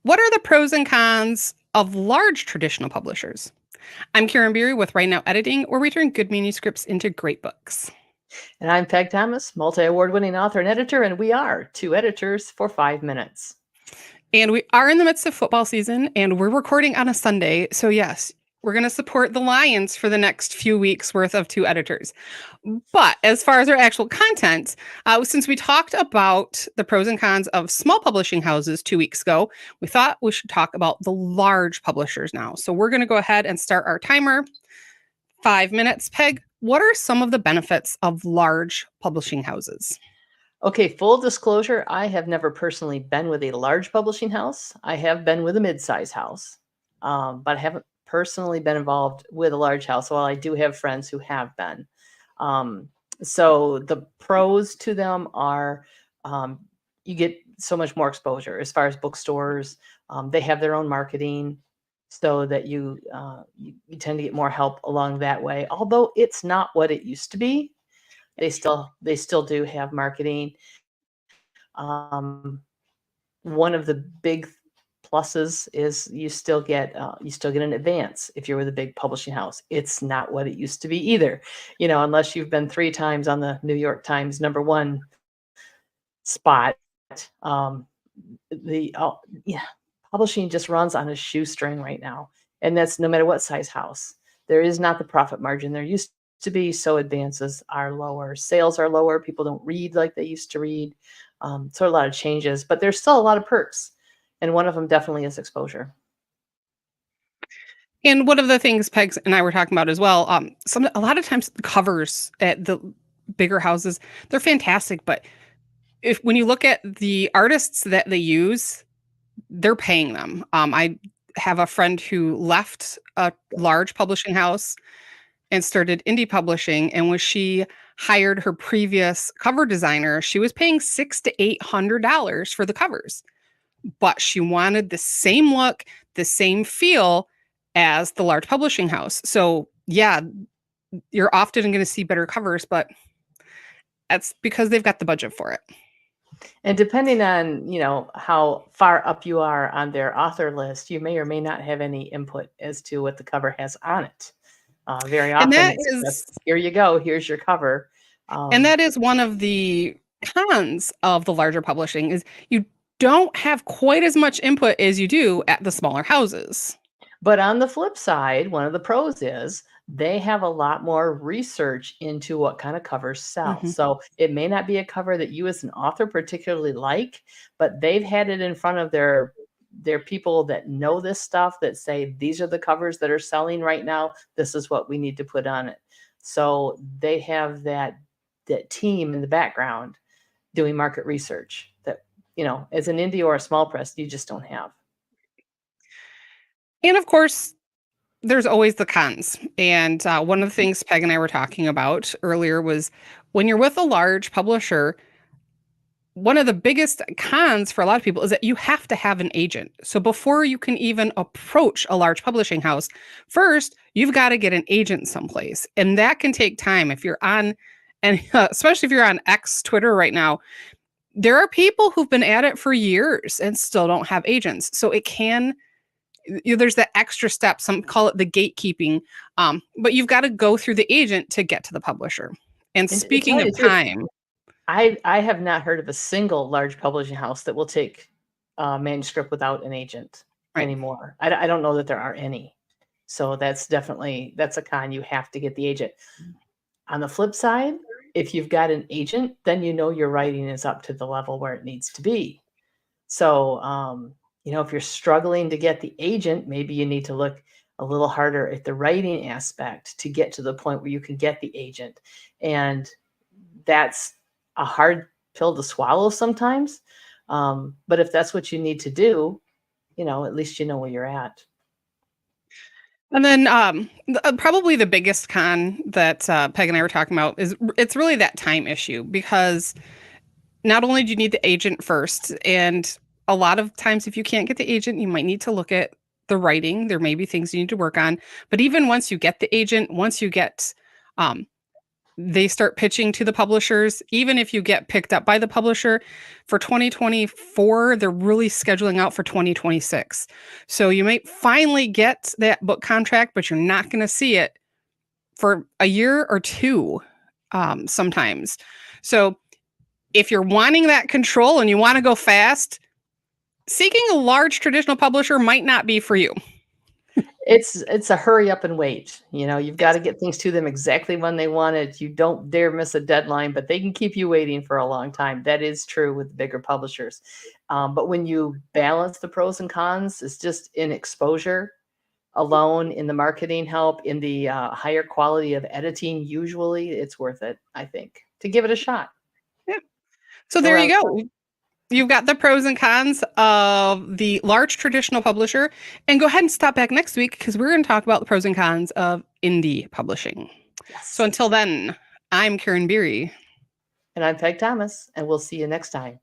What are the pros and cons of large traditional publishers? I'm Karin with Right Now Editing, where we turn good manuscripts into great books. And I'm Peg Thomas, multi-award winning author and editor, and we are two editors for 5 minutes. And we are in the midst of football season, and we're recording on a Sunday. So, yes, we're going to support the Lions for the next few weeks worth of two editors. But as far as our actual content, since we talked about the pros and cons of small publishing houses 2 weeks ago, we thought we should talk about the large publishers now. So we're going to go ahead and start our timer. 5 minutes. Peg, what are some of the benefits of large publishing houses? Okay, full disclosure, I have never personally been with a large publishing house. I have been with a mid-size house, but I haven't personally been involved with a large house, while I do have friends who have been. So the pros to them are you get so much more exposure as far as bookstores. They have their own marketing, so that you tend to get more help along that way. Although it's not what it used to be, they still do have marketing. One of the big pluses is you still get an advance if you're with a big publishing house. It's not what it used to be either, unless you've been 3 times on the New York Times #1 spot. Yeah, publishing just runs on a shoestring right now, and that's no matter what size house. There is not the profit margin there used to be, so advances are lower, sales are lower, people don't read like they used to read. So a lot of changes, but there's still a lot of perks, and one of them definitely is exposure. And one of the things Pegs and I were talking about as well, a lot of times the covers at the bigger houses, they're fantastic, but when you look at the artists that they use, they're paying them. I have a friend who left a large publishing house and started indie publishing, and when she hired her previous cover designer, she was paying $600 to $800 for the covers, but she wanted the same look, the same feel as the large publishing house. So yeah, you're often going to see better covers, but that's because they've got the budget for it. And depending on, how far up you are on their author list, you may or may not have any input as to what the cover has on it. Very often, here you go, here's your cover. And that is one of the cons of the larger publishing, is you don't have quite as much input as you do at the smaller houses. But on the flip side, one of the pros is they have a lot more research into what kind of covers sell. Mm-hmm. So it may not be a cover that you as an author particularly like, but they've had it in front of their people that know this stuff, that say, these are the covers that are selling right now. This is what we need to put on it. So they have that team in the background doing market research that, as an indie or a small press, you just don't have. And of course, there's always the cons. And one of the things Peg and I were talking about earlier was, when you're with a large publisher, one of the biggest cons for a lot of people is that you have to have an agent. So before you can even approach a large publishing house, first, you've got to get an agent someplace. And that can take time. If you're on, and especially if you're on X, Twitter right now, there are people who've been at it for years and still don't have agents. So it can, there's that extra step, some call it the gatekeeping, but you've got to go through the agent to get to the publisher. And speaking of time, I have not heard of a single large publishing house that will take a manuscript without an agent anymore. I don't know that there are any. So that's a con. You have to get the agent. On the flip side, if you've got an agent, then your writing is up to the level where it needs to be. So, if you're struggling to get the agent, maybe you need to look a little harder at the writing aspect to get to the point where you can get the agent. And that's a hard pill to swallow sometimes. But if that's what you need to do, at least you know where you're at. And then probably the biggest con that Peg and I were talking about is it's really that time issue, because not only do you need the agent first, and a lot of times if you can't get the agent, you might need to look at the writing. There may be things you need to work on. But even once you get the agent, once you get they start pitching to the publishers. Even if you get picked up by the publisher for 2024, they're really scheduling out for 2026. So you might finally get that book contract, but you're not going to see it for a year or two sometimes. So if you're wanting that control and you want to go fast, seeking a large traditional publisher might not be for you. It's a hurry up and wait. You've got to get things to them exactly when they want it. You don't dare miss a deadline, but they can keep you waiting for a long time. That is true with bigger publishers. But when you balance the pros and cons, it's just in exposure alone, in the marketing help, in the higher quality of editing. Usually, it's worth it, I think, to give it a shot. Yeah. So Go there you around. go. You've got the pros and cons of the large traditional publisher. And go ahead and stop back next week because we're going to talk about the pros and cons of indie publishing. Yes. So until then, I'm Karin Beery. And I'm Peg Thomas, and we'll see you next time.